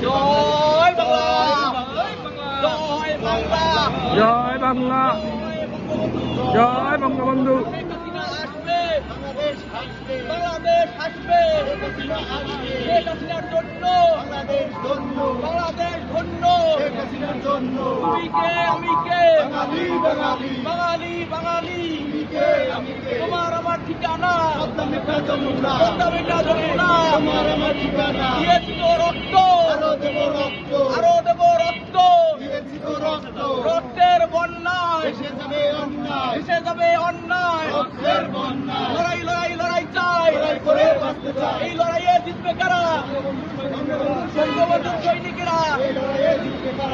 জয় বাংলা, জয় বাংলা, জয় বাংলা, জয় বঙ্গবন্ধু। বাংলাদেশ আসবে, শেখ হাসিনার জন্য বাংলাদেশ ধন্য, বাংলাদেশ ধন্য, শেখ হাসিনার জন্য। তুমি কে আমি কে, বাঙালি বাঙালি, বাঙালি বাঙালি, তুমি কে আমি কে, তোমার আমার ঠিকানা পদ্মা যমুনা, পদ্মা যমুনা, তোমার আমার ঠিকানা। দিয়েছি তো রক্ত, আরো দেব রক্ত, আরো দেব রক্ত, দিয়েছি তো রক্ত, রক্তের বন্যায় এসে যাবে অন্যায়, এসে যাবে অন্যায়, রক্তের বন্যায়। লড়াই লড়াই লড়াই চাই, লড়াই করে বাঁচতে চাই। এই লড়াইয়ে জিতবে কারা? বঙ্গবন্ধুর সৈনিকেরা। এই লড়াইয়ে জিতবে কারা?